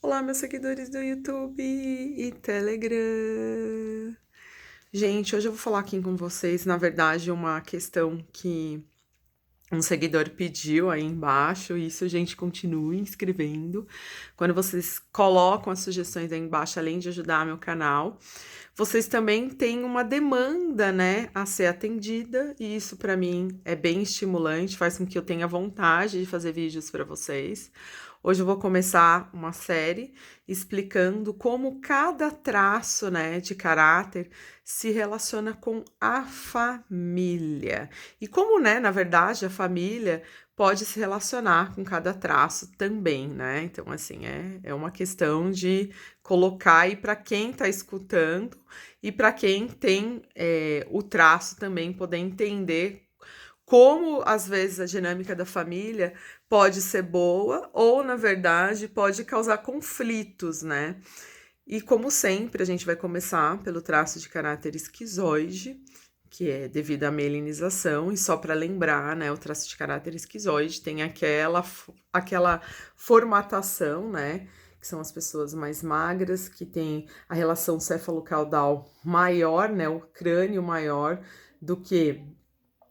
Olá, meus seguidores do YouTube e Telegram. Gente, hoje eu vou falar aqui com vocês, na verdade, uma questão que um seguidor pediu aí embaixo, e isso, gente, continue escrevendo. Quando vocês colocam as sugestões aí embaixo, além de ajudar meu canal, vocês também têm uma demanda, né, a ser atendida, e isso para mim é bem estimulante, faz com que eu tenha vontade de fazer vídeos para vocês. Hoje eu vou começar uma série explicando como cada traço, né, de caráter se relaciona com a família. E como, né, na verdade, a família pode se relacionar com cada traço também, né? Então, assim, é uma questão de colocar aí para quem está escutando e para quem tem o traço também poder entender como às vezes a dinâmica da família pode ser boa ou, na verdade, pode causar conflitos, né? E como sempre, a gente vai começar pelo traço de caráter esquizoide, que é devido à melinização, e só para lembrar, né, o traço de caráter esquizoide tem aquela formatação, né, que são as pessoas mais magras, que tem a relação cefalocaudal maior, né, o crânio maior do que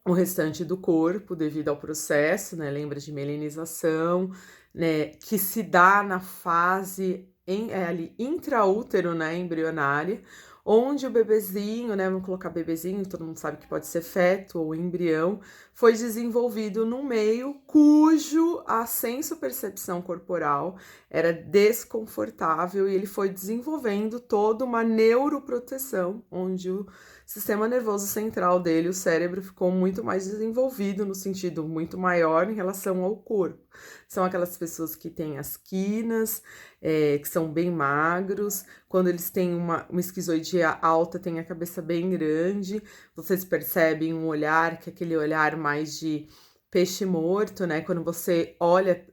o restante do corpo, devido ao processo, né, lembra de melinização, né, que se dá na fase ali intraútero, né, embrionária, onde o bebezinho, né, vamos colocar bebezinho, todo mundo sabe que pode ser feto ou embrião, foi desenvolvido num meio cujo a senso-percepção corporal era desconfortável e ele foi desenvolvendo toda uma neuroproteção, onde o sistema nervoso central dele, o cérebro, ficou muito mais desenvolvido no sentido muito maior em relação ao corpo. São aquelas pessoas que têm as quinas, que são bem magros, quando eles têm uma esquizoidia alta, tem a cabeça bem grande, vocês percebem um olhar, que é aquele olhar mais de peixe morto, né? Quando você olha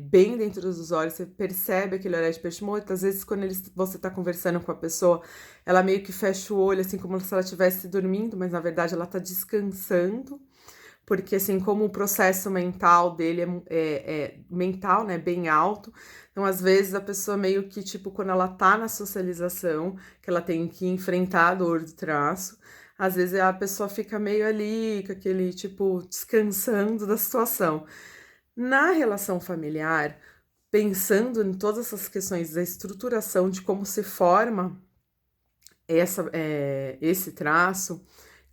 bem dentro dos olhos, você percebe aquele olhar de peixe morto. Às vezes, quando você tá conversando com a pessoa, ela meio que fecha o olho, assim, como se ela estivesse dormindo, mas na verdade ela tá descansando, porque assim, como o processo mental dele é mental, né, bem alto, então às vezes a pessoa meio que, tipo, quando ela tá na socialização, que ela tem que enfrentar a dor do traço, às vezes a pessoa fica meio ali, com aquele, tipo, descansando da situação. Na relação familiar, pensando em todas essas questões da estruturação de como se forma esse traço,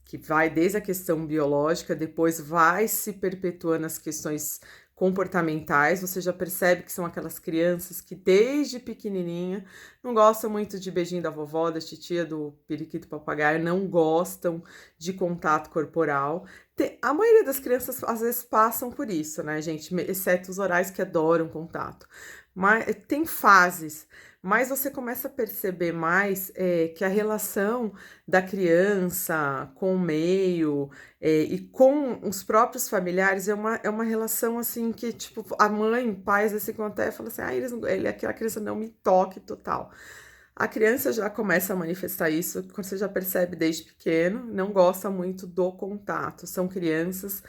que vai desde a questão biológica, depois vai se perpetuando as questões comportamentais. Você já percebe que são aquelas crianças que desde pequenininha não gostam muito de beijinho da vovó, da titia, do periquito papagaio, não gostam de contato corporal. A maioria das crianças às vezes passam por isso, né, gente? Exceto os orais que adoram contato. Mas tem fases, mas você começa a perceber mais que a relação da criança com o meio e com os próprios familiares é uma relação assim que, tipo, a mãe, pai, às vezes ficam até fala assim, aquela criança não me toque total. A criança já começa a manifestar isso quando você já percebe desde pequeno, não gosta muito do contato. São crianças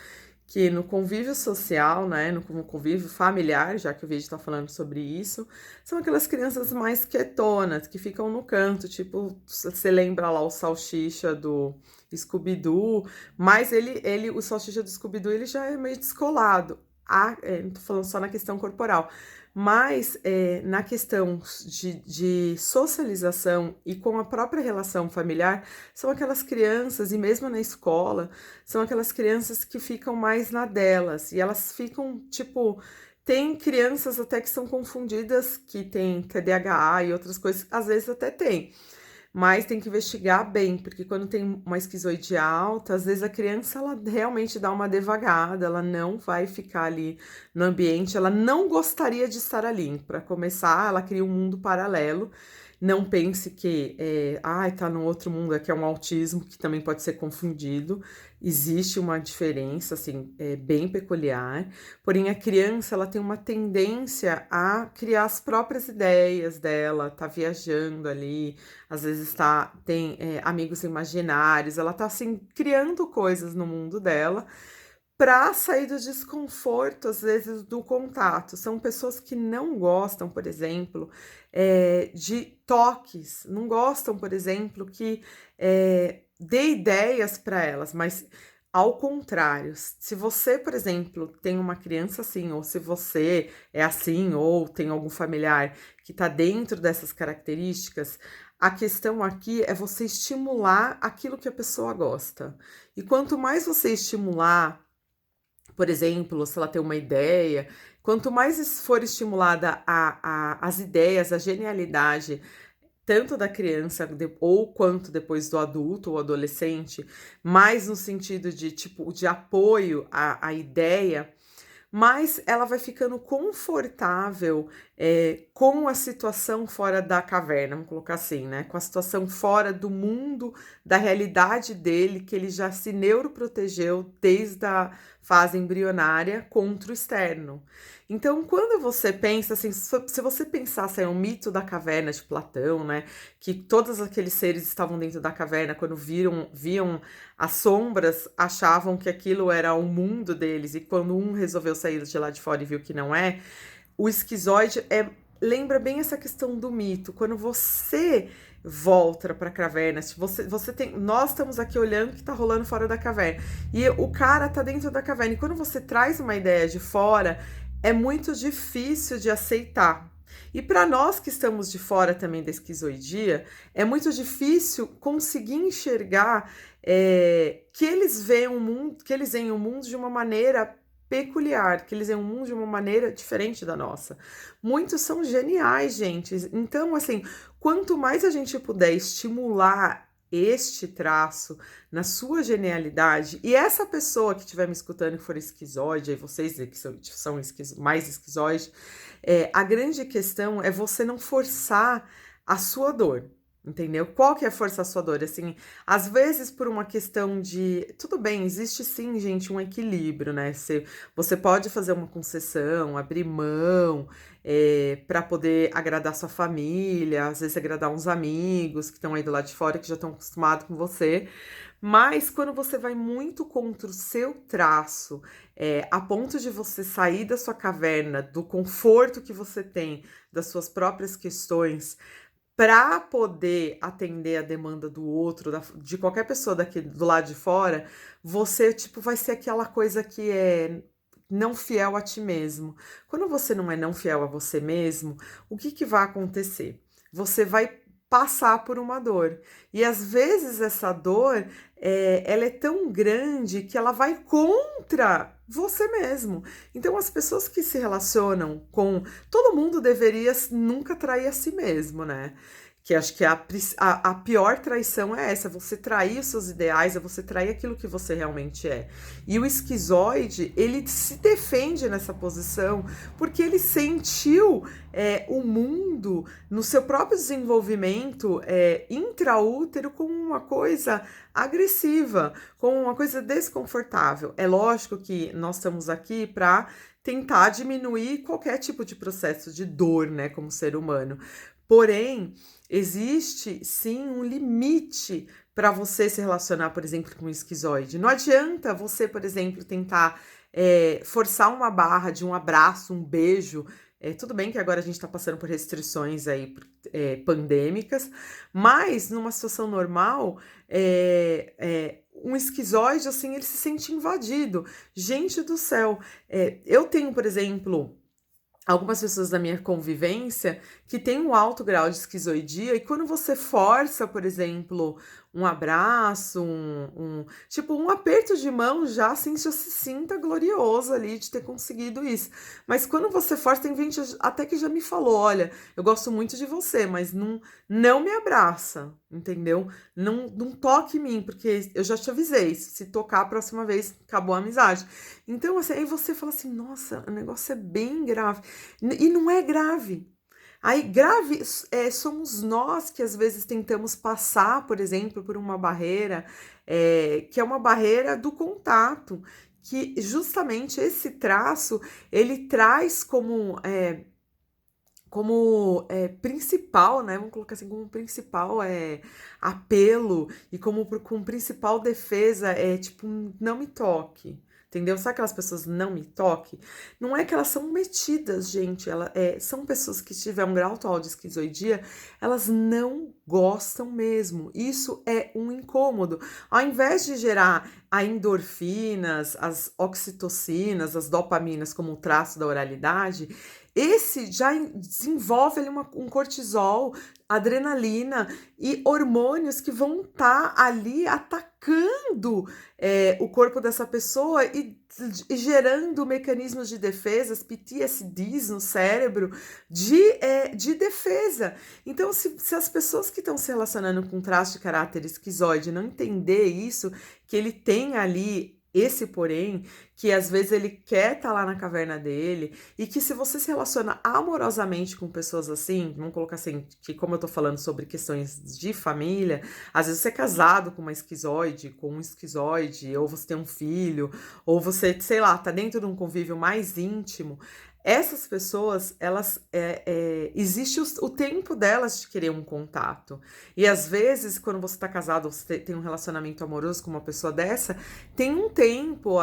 que no convívio social, né, no convívio familiar, já que o vídeo tá falando sobre isso, são aquelas crianças mais quietonas, que ficam no canto, tipo, você lembra lá o Salsicha do Scooby-Doo, mas o Salsicha do Scooby-Doo, ele já é meio descolado. Não tô falando só na questão corporal, mas na questão de socialização e com a própria relação familiar, são aquelas crianças, e mesmo na escola, são aquelas crianças que ficam mais na delas, e elas ficam, tipo, tem crianças até que são confundidas, que tem TDAH e outras coisas, às vezes até tem, mas tem que investigar bem, porque quando tem uma esquizoidia alta, às vezes a criança ela realmente dá uma devagada, ela não vai ficar ali no ambiente, ela não gostaria de estar ali. Para começar, ela cria um mundo paralelo. Não pense que tá no outro mundo, aqui é um autismo que também pode ser confundido. Existe uma diferença, assim, bem peculiar. Porém, a criança, ela tem uma tendência a criar as próprias ideias dela, tá viajando ali, às vezes tem amigos imaginários, ela tá assim criando coisas no mundo dela para sair do desconforto, às vezes, do contato. São pessoas que não gostam, por exemplo, de toques, não gostam, por exemplo, que dê ideias para elas, mas ao contrário, se você, por exemplo, tem uma criança assim, ou se você é assim, ou tem algum familiar que está dentro dessas características, a questão aqui é você estimular aquilo que a pessoa gosta. E quanto mais você estimular, por exemplo, se ela tem uma ideia, quanto mais for estimulada as ideias, a genialidade, tanto da criança ou quanto depois do adulto ou adolescente, mais no sentido de tipo de apoio à ideia, mas ela vai ficando confortável, com a situação fora da caverna, vamos colocar assim, né, com a situação fora do mundo, da realidade dele, que ele já se neuroprotegeu desde a fase embrionária contra o externo. Então, quando você pensa assim, se você pensasse, um mito da caverna de Platão, né, que todos aqueles seres estavam dentro da caverna quando viam as sombras, achavam que aquilo era o mundo deles, e quando um resolveu sair de lá de fora e viu que não é, o esquizoide lembra bem essa questão do mito. Quando você volta para a caverna, se você tem, nós estamos aqui olhando o que está rolando fora da caverna, e o cara tá dentro da caverna, e quando você traz uma ideia de fora, é muito difícil de aceitar. E para nós que estamos de fora também da esquizoidia, é muito difícil conseguir enxergar que eles veem o mundo de uma maneira peculiar, que eles veem o mundo de uma maneira diferente da nossa. Muitos são geniais, gente. Então, assim, quanto mais a gente puder estimular este traço na sua genialidade, e essa pessoa que estiver me escutando que for esquizoide, e vocês que são mais esquizoide, a grande questão é você não forçar a sua dor. Entendeu? Qual que é forçar a sua dor? Assim, às vezes por uma questão de... Tudo bem, existe sim, gente, um equilíbrio, né? Você pode fazer uma concessão, abrir mão, para poder agradar sua família, às vezes agradar uns amigos que estão aí do lado de fora, que já estão acostumados com você. Mas quando você vai muito contra o seu traço, a ponto de você sair da sua caverna, do conforto que você tem, das suas próprias questões, para poder atender a demanda do outro, de qualquer pessoa daqui do lado de fora, você tipo vai ser aquela coisa que é não fiel a ti mesmo. Quando você não é não fiel a você mesmo, o que que vai acontecer? Você vai passar por uma dor. E às vezes essa dor, ela é tão grande que ela vai contra você mesmo. Então as pessoas que se relacionam com... Todo mundo deveria nunca trair a si mesmo, né? Que acho que a pior traição é essa, você trair os seus ideais, é você trair aquilo que você realmente é. E o esquizoide, ele se defende nessa posição porque ele sentiu o mundo no seu próprio desenvolvimento intraútero como uma coisa agressiva, como uma coisa desconfortável. É lógico que nós estamos aqui para tentar diminuir qualquer tipo de processo de dor, né, como ser humano. Porém, existe sim um limite para você se relacionar, por exemplo, com o esquizoide. Não adianta você, por exemplo, tentar forçar uma barra de um abraço, um beijo. Tudo bem que agora a gente está passando por restrições aí pandêmicas, mas numa situação normal, um esquizoide, assim, ele se sente invadido. Gente do céu, eu tenho, por exemplo, algumas pessoas da minha convivência que têm um alto grau de esquizoidia, e quando você força, por exemplo, um abraço, tipo um aperto de mão, já assim já se sinta glorioso ali de ter conseguido isso. Mas quando você força, tem gente até que já me falou: olha, eu gosto muito de você, mas não me abraça, entendeu? Não toque em mim, porque eu já te avisei, se tocar a próxima vez, acabou a amizade. Então, assim, aí você fala assim: nossa, o negócio é bem grave. E não é grave. Aí, grave somos nós que às vezes tentamos passar, por exemplo, por uma barreira, que é uma barreira do contato, que justamente esse traço ele traz como principal, né? Vamos colocar assim, como principal apelo, e como principal defesa tipo, não me toque. entendeu? Sabe aquelas pessoas não me toque? Não é que elas são metidas, gente, são pessoas que tiveram um grau atual de esquizoidia, elas não gostam mesmo. Isso é um incômodo. Ao invés de gerar a endorfinas, as oxitocinas, as dopaminas como traço da oralidade, esse já desenvolve ali um cortisol, adrenalina e hormônios que vão estar ali atacando o corpo dessa pessoa e gerando mecanismos de defesas, PTSDs no cérebro, de defesa. Então, se as pessoas que estão se relacionando com traço de caráter esquizoide não entender isso, que ele tem ali esse porém, que às vezes ele quer estar lá na caverna dele, e que se você se relaciona amorosamente com pessoas assim, vamos colocar assim, que como eu tô falando sobre questões de família, às vezes você é casado com uma esquizoide, com um esquizoide, ou você tem um filho, ou você, sei lá, tá dentro de um convívio mais íntimo, essas pessoas, existe o tempo delas de querer um contato. E às vezes, quando você tá casado, você tem um relacionamento amoroso com uma pessoa dessa, tem um tempo,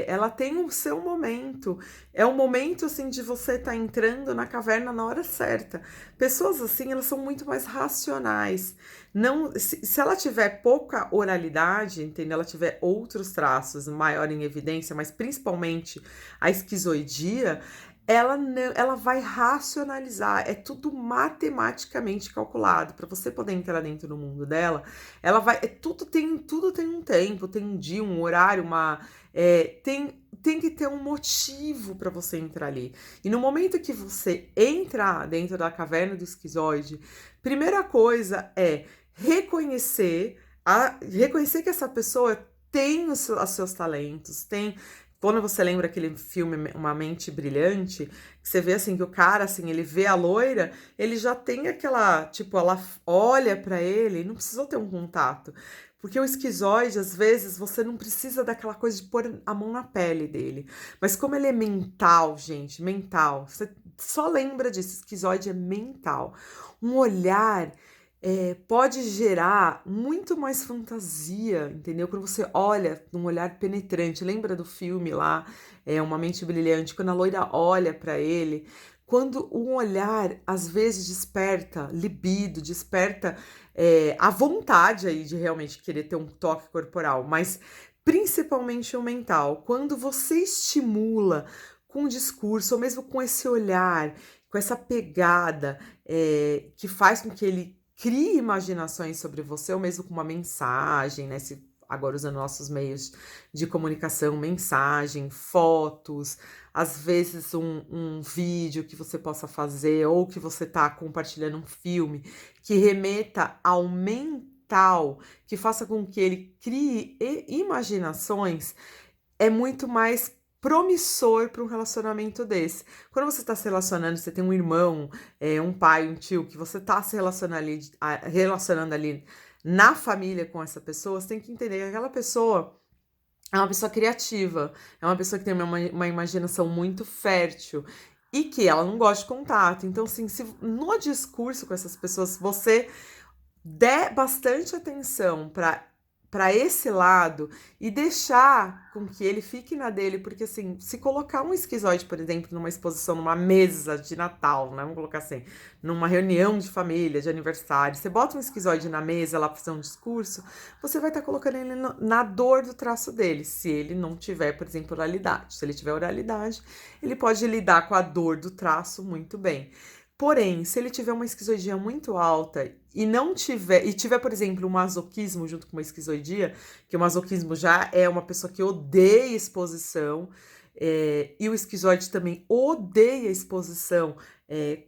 ela tem o seu momento. É um momento, assim, de você estar entrando na caverna na hora certa. Pessoas assim, elas são muito mais racionais. Não, se ela tiver pouca oralidade, entendeu? Ela tiver outros traços maior em evidência, mas principalmente a esquizoidia, ela vai racionalizar, é tudo matematicamente calculado. Para você poder entrar dentro do mundo dela, ela vai. Tudo tem um tempo, tem um dia, um horário, tem que ter um motivo para você entrar ali. E no momento que você entra dentro da caverna do esquizoide, primeira coisa é reconhecer que essa pessoa tem os seus talentos, tem. Quando você lembra aquele filme Uma Mente Brilhante, que você vê assim que o cara, assim, ele vê a loira, ele já tem aquela, tipo, ela olha pra ele, não precisou ter um contato. Porque o esquizoide, às vezes, você não precisa daquela coisa de pôr a mão na pele dele. Mas como ele é mental, gente, mental, você só lembra disso, esquizoide é mental. Um olhar pode gerar muito mais fantasia, entendeu? Quando você olha num olhar penetrante, lembra do filme lá, Uma Mente Brilhante, quando a loira olha para ele, quando um olhar às vezes desperta libido, desperta a vontade aí de realmente querer ter um toque corporal, mas principalmente o mental, quando você estimula com o discurso, ou mesmo com esse olhar, com essa pegada, que faz com que ele crie imaginações sobre você, ou mesmo com uma mensagem, né? Agora usando nossos meios de comunicação, mensagem, fotos, às vezes um vídeo que você possa fazer, ou que você está compartilhando um filme, que remeta ao mental, que faça com que ele crie imaginações, é muito mais promissor para um relacionamento desse. Quando você está se relacionando, você tem um irmão, um pai, um tio, que você está se relacionando ali na família com essa pessoa, você tem que entender que aquela pessoa é uma pessoa criativa, é uma pessoa que tem uma imaginação muito fértil e que ela não gosta de contato. Então, assim, se no discurso com essas pessoas você der bastante atenção para esse lado e deixar com que ele fique na dele, porque assim, se colocar um esquizoide, por exemplo, numa exposição, numa mesa de Natal, né, vamos colocar assim, numa reunião de família, de aniversário, você bota um esquizoide na mesa lá para fazer um discurso, você vai estar colocando ele na dor do traço dele, se ele não tiver, por exemplo, oralidade. Se ele tiver oralidade, ele pode lidar com a dor do traço muito bem. Porém, se ele tiver uma esquizoidia muito alta e tiver, por exemplo, um masoquismo junto com uma esquizoidia, que o masoquismo já é uma pessoa que odeia exposição, e o esquizoide também odeia exposição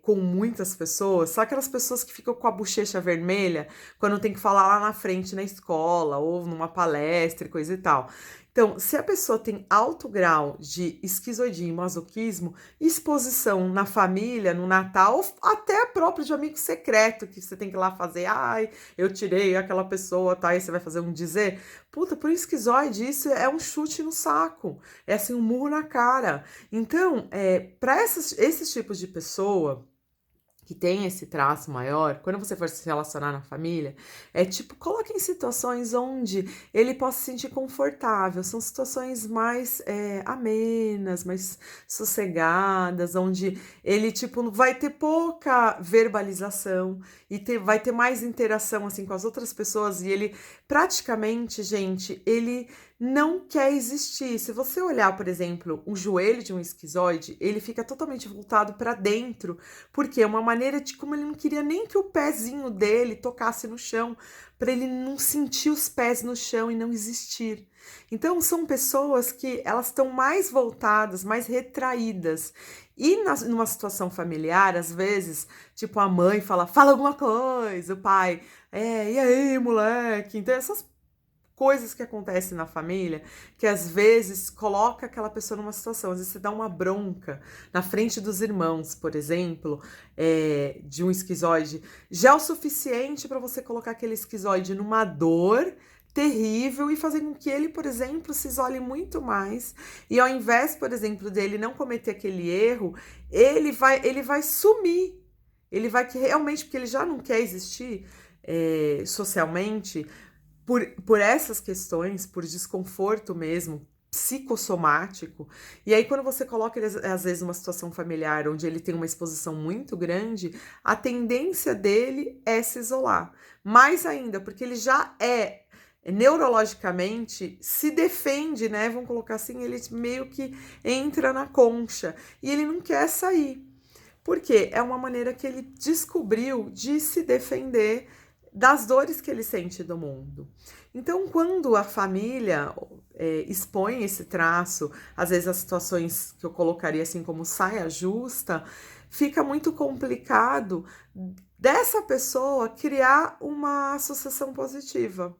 com muitas pessoas, só aquelas pessoas que ficam com a bochecha vermelha quando tem que falar lá na frente na escola ou numa palestra e coisa e tal. Então, se a pessoa tem alto grau de esquizoidia e masoquismo, exposição na família, no Natal, ou até próprio de amigo secreto, que você tem que ir lá fazer, ai, eu tirei aquela pessoa, tá? E você vai fazer um dizer. Puta, por esquizoide, isso é um chute no saco. É assim, um murro na cara. Então, para esses tipos de pessoa que tem esse traço maior, quando você for se relacionar na família, é tipo, coloque em situações onde ele possa se sentir confortável. São situações mais amenas, mais sossegadas, onde ele, tipo, vai ter pouca verbalização e vai ter mais interação, assim, com as outras pessoas. E ele, praticamente, gente, ele não quer existir. Se você olhar, por exemplo, o joelho de um esquizoide, ele fica totalmente voltado para dentro, porque é uma maneira de como ele não queria nem que o pezinho dele tocasse no chão, para ele não sentir os pés no chão e não existir. Então, são pessoas que elas estão mais voltadas, mais retraídas. E numa situação familiar, às vezes, tipo, a mãe fala alguma coisa, o pai, e aí, moleque? Então, essas coisas que acontecem na família, que às vezes coloca aquela pessoa numa situação, às vezes você dá uma bronca na frente dos irmãos, por exemplo, de um esquizoide, já é o suficiente para você colocar aquele esquizoide numa dor terrível e fazer com que ele, por exemplo, se isole muito mais. E ao invés, por exemplo, dele não cometer aquele erro, ele vai sumir. Ele vai que realmente, porque ele já não quer existir socialmente, por essas questões, por desconforto mesmo, psicossomático. E aí, quando você coloca ele, às vezes, numa situação familiar onde ele tem uma exposição muito grande, a tendência dele é se isolar. Mais ainda, porque ele já neurologicamente se defende, né? Vamos colocar assim, ele meio que entra na concha e ele não quer sair. Porque é uma maneira que ele descobriu de se defender das dores que ele sente do mundo. Então, quando a família expõe esse traço, às vezes as situações que eu colocaria assim como saia justa, fica muito complicado dessa pessoa criar uma associação positiva.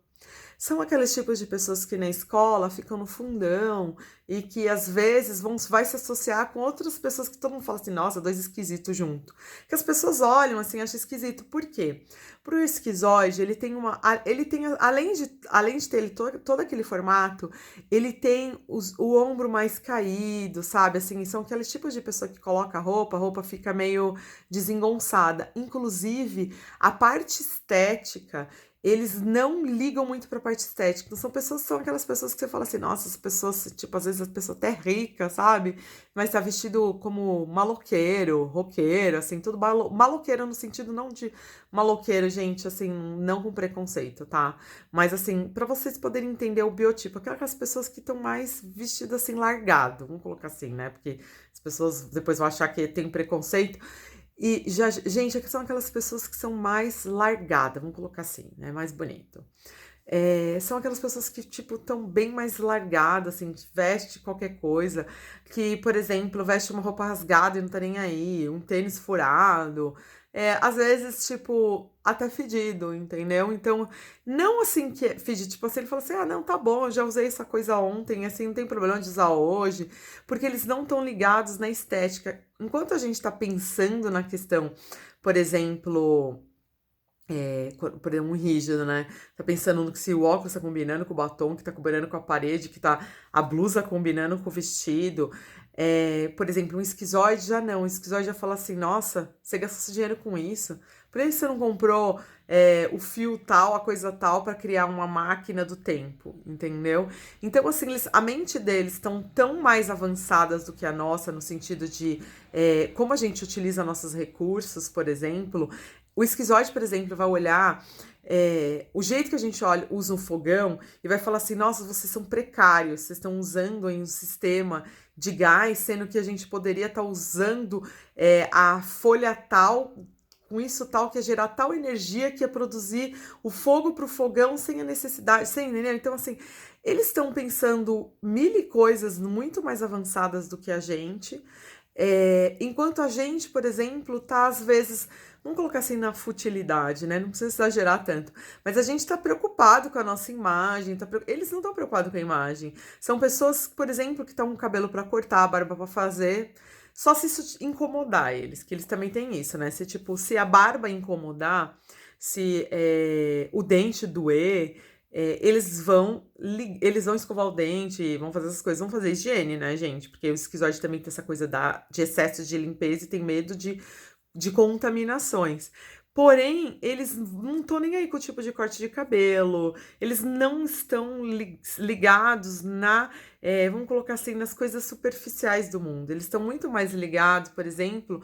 São aqueles tipos de pessoas que na escola ficam no fundão e que às vezes vai se associar com outras pessoas que todo mundo fala assim, nossa, dois esquisitos junto. Que as pessoas olham assim, acham esquisito. Por quê? Pro esquizoide, além de ter todo aquele formato, ele tem o ombro mais caído, sabe? Assim, são aqueles tipos de pessoa que coloca a roupa fica meio desengonçada. Inclusive, a parte estética, eles não ligam muito pra parte estética. Então, são aquelas pessoas que você fala assim, nossa, as pessoas, tipo, às vezes a pessoa até rica, sabe? Mas tá vestido como maloqueiro, roqueiro, assim, tudo maloqueiro no sentido não de maloqueiro, gente, assim, não com preconceito, tá? Mas, assim, pra vocês poderem entender o biotipo, aquelas pessoas que estão mais vestidas assim, largado, vamos colocar assim, né? Porque as pessoas depois vão achar que tem preconceito. E, gente, aqui são aquelas pessoas que são mais largadas, vamos colocar assim, né? Mais bonito. São aquelas pessoas que, tipo, estão bem mais largadas, assim, veste qualquer coisa, que, por exemplo, veste uma roupa rasgada e não tá nem aí, um tênis furado, às vezes, tipo, até fedido, entendeu? Então, não assim que é fedido, tipo assim, ele fala assim, ah, não, tá bom, eu já usei essa coisa ontem, assim, não tem problema de usar hoje, porque eles não estão ligados na estética. Enquanto a gente tá pensando na questão, por exemplo, por exemplo, um rígido, né? Tá pensando no que se o óculos tá combinando com o batom, que tá combinando com a parede, que tá a blusa combinando com o vestido. Por exemplo, um esquizoide já não. Um esquizoide já fala assim, nossa, você gastou seu dinheiro com isso. Por que você não comprou o fio tal, a coisa tal, para criar uma máquina do tempo, entendeu? Então, assim, a mente deles estão tão mais avançadas do que a nossa, no sentido de como a gente utiliza nossos recursos, por exemplo. O esquizoide, por exemplo, vai olhar o jeito que a gente usa um fogão e vai falar assim, nossa, vocês são precários, vocês estão usando aí um sistema de gás, sendo que a gente poderia estar usando a folha tal, com isso tal, que ia gerar tal energia que ia produzir o fogo para o fogão sem a necessidade, sem, entendeu? Então, assim, eles estão pensando mil coisas muito mais avançadas do que a gente, enquanto a gente, por exemplo, tá às vezes, vamos colocar assim na futilidade, né? Não precisa exagerar tanto, mas a gente tá preocupado com a nossa imagem, eles não estão preocupados com a imagem. São pessoas, por exemplo, que estão com o cabelo para cortar, a barba para fazer, só se isso incomodar eles, que eles também têm isso, né? Se a barba incomodar, se o dente doer, eles vão escovar o dente, vão fazer essas coisas, vão fazer higiene, né, gente? Porque o esquizoide também tem essa coisa de excesso de limpeza e tem medo de de contaminações. Porém, eles não estão nem aí com o tipo de corte de cabelo, eles não estão ligados vamos colocar assim, nas coisas superficiais do mundo. Eles estão muito mais ligados, por exemplo,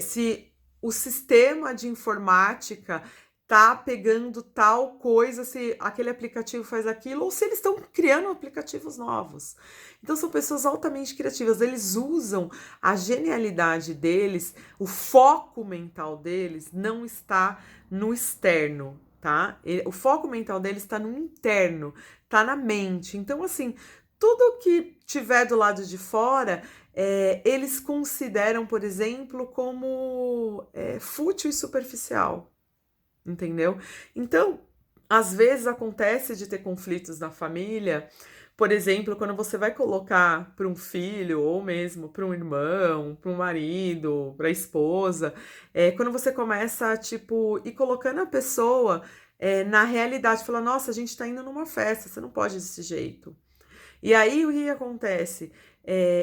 se o sistema de informática tá pegando tal coisa, se aquele aplicativo faz aquilo, ou se eles estão criando aplicativos novos. Então são pessoas altamente criativas, eles usam a genialidade deles, o foco mental deles não está no externo, tá? O foco mental deles está no interno, tá na mente. Então, assim, tudo que tiver do lado de fora, eles consideram, por exemplo, como fútil e superficial. Entendeu? Então, às vezes acontece de ter conflitos na família, por exemplo, quando você vai colocar para um filho, ou mesmo para um irmão, para um marido, para a esposa, quando você começa, tipo, ir colocando a pessoa na realidade, fala, nossa, a gente tá indo numa festa, você não pode desse jeito. E aí o que acontece?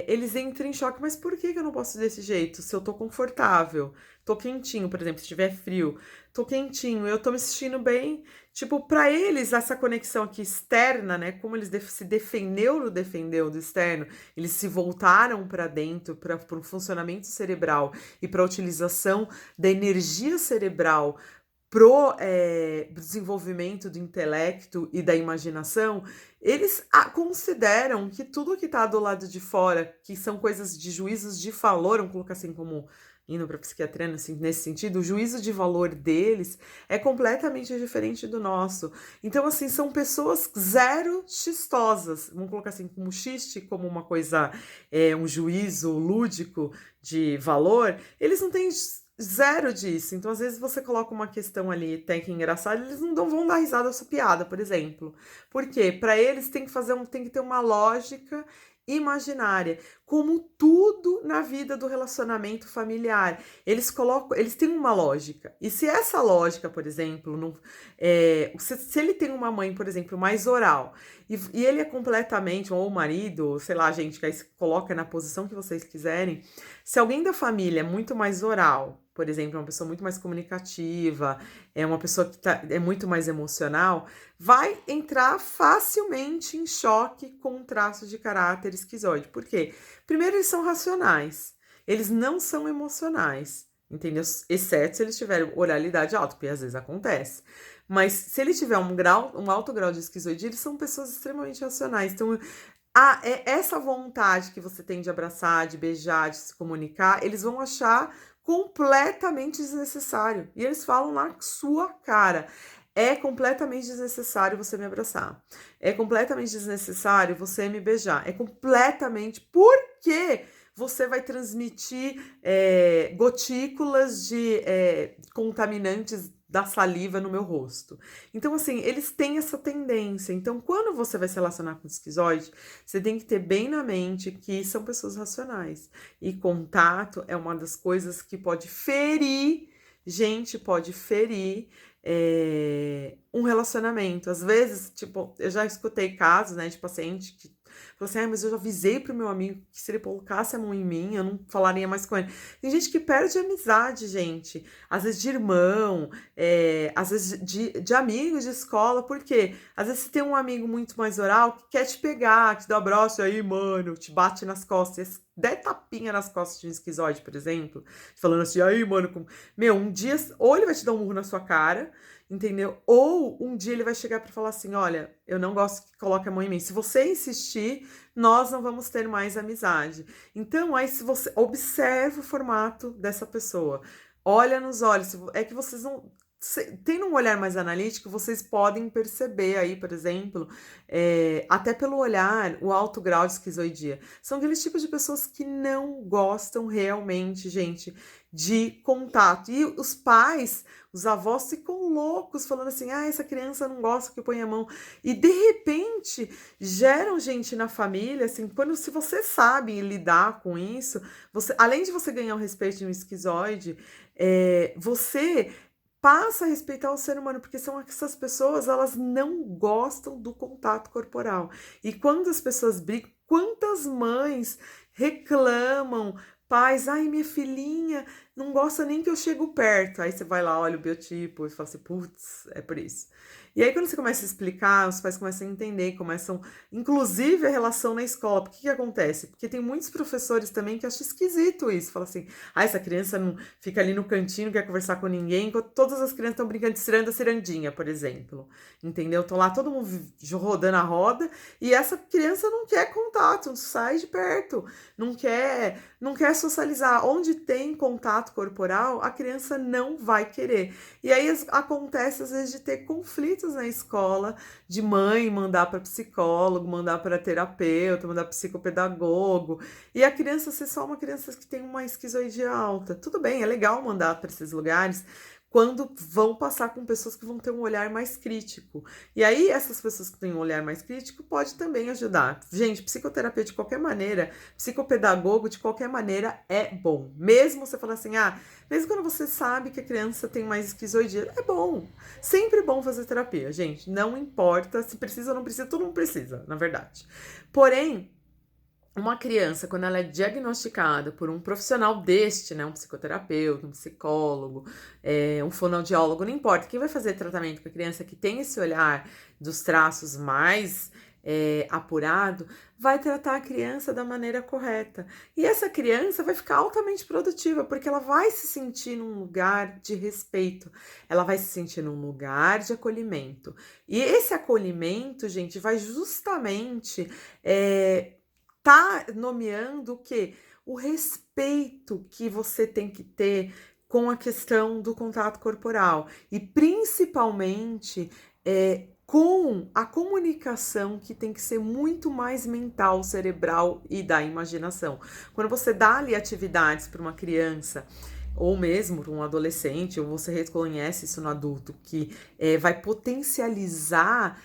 Eles entram em choque, mas por que eu não posso desse jeito? Se eu tô confortável, tô quentinho, por exemplo, se tiver frio, tô quentinho, eu tô me sentindo bem. Tipo, para eles, essa conexão aqui externa, né? Como eles se defendeu do externo, eles se voltaram para dentro, para o funcionamento cerebral e para a utilização da energia cerebral pro desenvolvimento do intelecto e da imaginação, eles consideram que tudo que está do lado de fora, que são coisas de juízos de valor, vamos colocar assim como indo para a psiquiatria assim, nesse sentido, o juízo de valor deles é completamente diferente do nosso. Então, assim, são pessoas zero xistosas, vamos colocar assim, como xiste, como uma coisa, um juízo lúdico de valor, eles não têm zero disso. Então, às vezes, você coloca uma questão ali até que engraçada, eles não vão dar risada dessa piada, por exemplo. Por quê? Para eles tem que ter uma lógica imaginária, como tudo na vida do relacionamento familiar. Eles têm uma lógica. E se essa lógica, por exemplo, não, se ele tem uma mãe, por exemplo, mais oral, e ele é completamente, ou o marido, sei lá, gente, que aí se coloca na posição que vocês quiserem, se alguém da família é muito mais oral, por exemplo, é uma pessoa muito mais comunicativa, é uma pessoa que é muito mais emocional, vai entrar facilmente em choque com um traço de caráter esquizoide. Por quê? Primeiro, eles são racionais, eles não são emocionais, entendeu? Exceto se eles tiverem oralidade alta, porque às vezes acontece. Mas se ele tiver um alto grau de esquizoide, eles são pessoas extremamente racionais. Então, essa vontade que você tem de abraçar, de beijar, de se comunicar, eles vão achar completamente desnecessário. E eles falam na sua cara. É completamente desnecessário você me abraçar. É completamente desnecessário você me beijar. É completamente. Por quê? Você vai transmitir gotículas de contaminantes da saliva no meu rosto. Então, assim, eles têm essa tendência. Então, quando você vai se relacionar com o esquizoide, você tem que ter bem na mente que são pessoas racionais. E contato é uma das coisas que pode ferir, gente, pode ferir um relacionamento. Às vezes, tipo, eu já escutei casos, né, de paciente que falou assim, mas eu já avisei pro meu amigo que se ele colocasse a mão em mim, eu não falaria mais com ele. Tem gente que perde amizade, gente. Às vezes de irmão, às vezes de amigos de escola, por quê? Às vezes você tem um amigo muito mais oral que quer te pegar, te dá um abraço, aí, mano, te bate nas costas, der tapinha nas costas de um esquizoide, por exemplo, falando assim, aí, mano, meu, um dia, ou ele vai te dar um murro na sua cara, entendeu? Ou um dia ele vai chegar para falar assim, olha, eu não gosto que coloque a mão em mim. Se você insistir, nós não vamos ter mais amizade. Então, aí se você observa o formato dessa pessoa, olha nos olhos, é que vocês não tendo um olhar mais analítico, vocês podem perceber aí, por exemplo, até pelo olhar, o alto grau de esquizoidia. São aqueles tipos de pessoas que não gostam realmente, gente, de contato. E os pais, os avós ficam loucos, falando assim, essa criança não gosta que eu ponha a mão. E, de repente, geram gente na família, assim, se você sabe lidar com isso, além de você ganhar o respeito de um esquizoide, você passa a respeitar o ser humano, porque são essas pessoas, elas não gostam do contato corporal. E quando as pessoas brigam, quantas mães reclamam, pais, ai, minha filhinha não gosta nem que eu chego perto. Aí você vai lá, olha o biotipo e fala assim, putz, é por isso. E aí, quando você começa a explicar, os pais começam a entender, começam, inclusive, a relação na escola. Por que que acontece? Porque tem muitos professores também que acham esquisito isso. Fala assim, ah, essa criança não fica ali no cantinho, não quer conversar com ninguém, enquanto todas as crianças estão brincando de ciranda, cirandinha, por exemplo. Entendeu? Estão lá todo mundo rodando a roda e essa criança não quer contato, não sai de perto, não quer socializar. Onde tem contato corporal, a criança não vai querer. E aí acontece, às vezes, de ter conflitos na escola, de mãe mandar para psicólogo, mandar para terapeuta, mandar para psicopedagogo, e a criança ser só uma criança que tem uma esquizoidia alta. Tudo bem, é legal mandar para esses lugares quando vão passar com pessoas que vão ter um olhar mais crítico. E aí, essas pessoas que têm um olhar mais crítico pode também ajudar. Gente, psicoterapia de qualquer maneira, psicopedagogo de qualquer maneira é bom. Mesmo você falar assim, mesmo quando você sabe que a criança tem mais esquizoidia, é bom. Sempre bom fazer terapia, gente. Não importa se precisa ou não precisa, todo mundo precisa, na verdade. Porém, uma criança, quando ela é diagnosticada por um profissional deste, né, um psicoterapeuta, um psicólogo, um fonoaudiólogo, não importa, quem vai fazer tratamento com a criança que tem esse olhar dos traços mais apurado, vai tratar a criança da maneira correta. E essa criança vai ficar altamente produtiva, porque ela vai se sentir num lugar de respeito, ela vai se sentir num lugar de acolhimento. E esse acolhimento, gente, vai justamente tá nomeando o quê? O respeito que você tem que ter com a questão do contato corporal e principalmente com a comunicação que tem que ser muito mais mental, cerebral e da imaginação. Quando você dá ali atividades para uma criança ou mesmo para um adolescente, ou você reconhece isso no adulto, que vai potencializar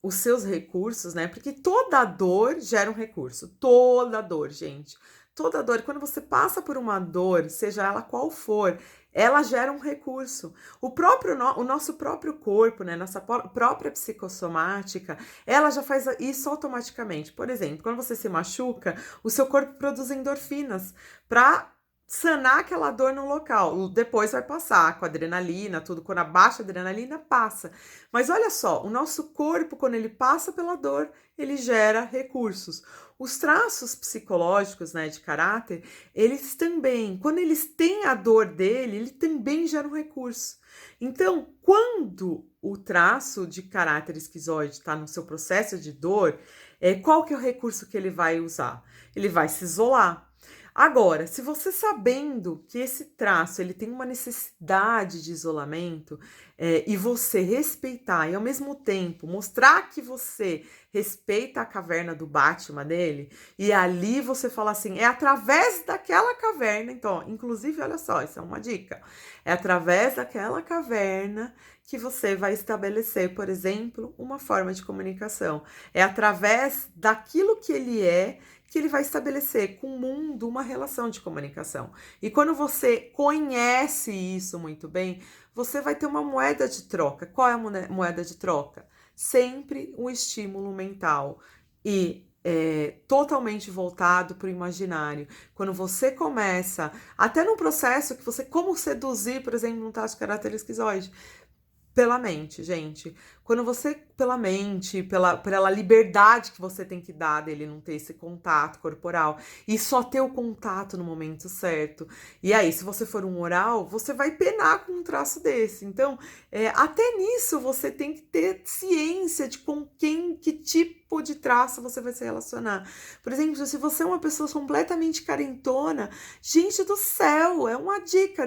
os seus recursos, né? Porque toda dor gera um recurso. Toda dor, gente. Toda dor. Quando você passa por uma dor, seja ela qual for, ela gera um recurso. O nosso próprio corpo, né? Nossa própria psicossomática, ela já faz isso automaticamente. Por exemplo, quando você se machuca, o seu corpo produz endorfinas para sanar aquela dor no local. Depois vai passar com adrenalina, tudo. Quando abaixa a adrenalina, passa. Mas olha só, o nosso corpo, quando ele passa pela dor, ele gera recursos. Os traços psicológicos, né, de caráter, eles também, quando eles têm a dor dele, ele também gera um recurso. Então, quando o traço de caráter esquizoide está no seu processo de dor, qual que é o recurso que ele vai usar? Ele vai se isolar. Agora, se você sabendo que esse traço ele tem uma necessidade de isolamento e você respeitar e ao mesmo tempo mostrar que você respeita a caverna do Batman dele e ali você fala assim, é através daquela caverna, então, inclusive, olha só, isso é uma dica, é através daquela caverna que você vai estabelecer, por exemplo, uma forma de comunicação. É através daquilo que ele vai estabelecer com o mundo uma relação de comunicação. E quando você conhece isso muito bem, você vai ter uma moeda de troca. Qual é a moeda de troca? Sempre um estímulo mental e totalmente voltado para o imaginário. Quando você começa, até num processo que você, como seduzir, por exemplo, um traço de caráter esquizoide, pela mente, gente. Quando você, pela mente, pela liberdade que você tem que dar dele não ter esse contato corporal e só ter o contato no momento certo. E aí, se você for um oral, você vai penar com um traço desse. Então, até nisso você tem que ter ciência de com quem, que tipo de traço você vai se relacionar. Por exemplo, se você é uma pessoa completamente carentona, gente do céu, é uma dica.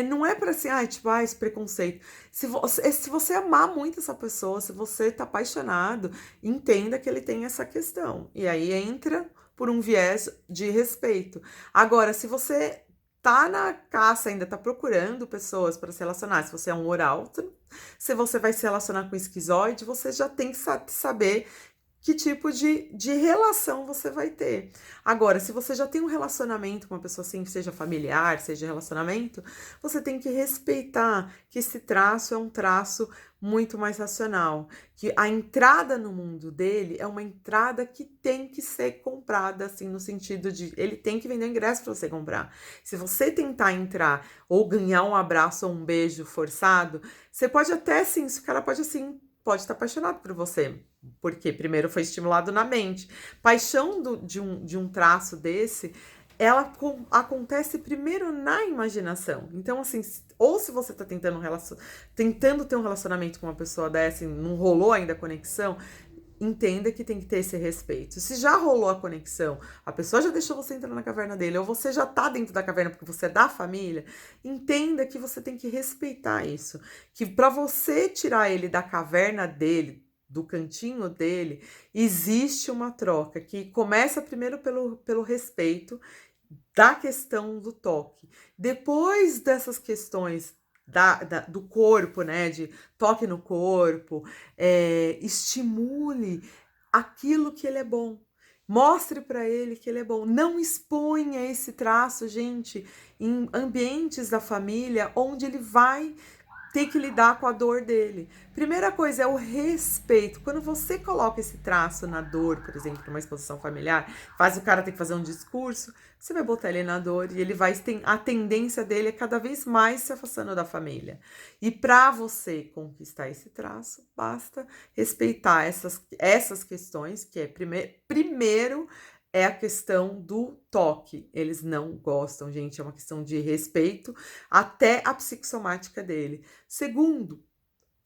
Não é para assim, esse preconceito. Se você amar muito essa pessoa, se você tá apaixonado, entenda que ele tem essa questão. E aí entra por um viés de respeito. Agora, se você tá na caça, ainda tá procurando pessoas para se relacionar, se você é um oral, se você vai se relacionar com esquizoide, você já tem que saber que tipo de relação você vai ter. Agora, se você já tem um relacionamento com uma pessoa assim, seja familiar, seja relacionamento, você tem que respeitar que esse traço é um traço muito mais racional, que a entrada no mundo dele é uma entrada que tem que ser comprada, assim, no sentido de ele tem que vender o ingresso para você comprar. Se você tentar entrar ou ganhar um abraço ou um beijo forçado, você pode até sim, esse cara pode assim, pode estar apaixonado por você, porque primeiro foi estimulado na mente. Paixão de um traço desse, ela acontece primeiro na imaginação. Então, assim, ou se você tá tentando ter um relacionamento com uma pessoa dessa e não rolou ainda a conexão, entenda que tem que ter esse respeito. Se já rolou a conexão, a pessoa já deixou você entrar na caverna dele, ou você já tá dentro da caverna porque você é da família, entenda que você tem que respeitar isso. Que para você tirar ele da caverna dele, do cantinho dele, existe uma troca que começa primeiro pelo respeito da questão do toque. Depois dessas questões do corpo, né? De toque no corpo, estimule aquilo que ele é bom. Mostre para ele que ele é bom. Não exponha esse traço, gente, em ambientes da família onde ele vai ter que lidar com a dor dele. Primeira coisa é o respeito. Quando você coloca esse traço na dor, por exemplo, numa exposição familiar, faz o cara ter que fazer um discurso, você vai botar ele na dor e ele vai ter a tendência dele é cada vez mais se afastando da família. E para você conquistar esse traço, basta respeitar essas questões, que é primeiro é a questão do toque. Eles não gostam, gente, é uma questão de respeito até a psicossomática dele. Segundo,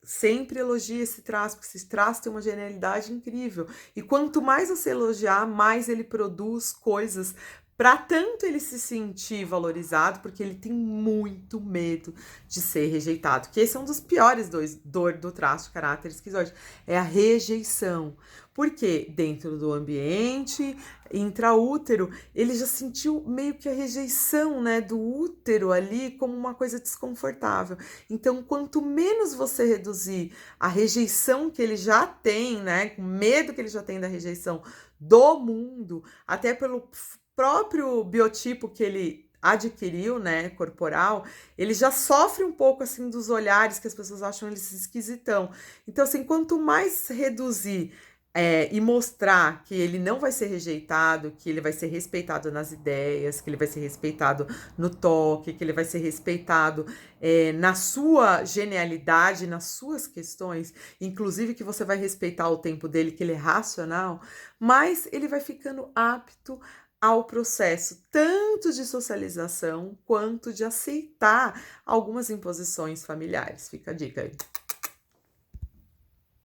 sempre elogie esse traço, porque esse traço tem uma genialidade incrível. E quanto mais você elogiar, mais ele produz coisas para tanto ele se sentir valorizado, porque ele tem muito medo de ser rejeitado. Que esse é um dos piores dor do traço de caráter esquizoide, é a rejeição. Porque dentro do ambiente intraútero, ele já sentiu meio que a rejeição, né, do útero ali como uma coisa desconfortável. Então, quanto menos você reduzir a rejeição que ele já tem, né, o medo que ele já tem da rejeição do mundo, até pelo próprio biotipo que ele adquiriu, né, corporal, ele já sofre um pouco, assim, dos olhares que as pessoas acham ele esquisitão. Então, assim, quanto mais reduzir e mostrar que ele não vai ser rejeitado, que ele vai ser respeitado nas ideias, que ele vai ser respeitado no toque, que ele vai ser respeitado na sua genialidade, nas suas questões, inclusive que você vai respeitar o tempo dele, que ele é racional, mas ele vai ficando apto ao processo tanto de socialização quanto de aceitar algumas imposições familiares. Fica a dica aí.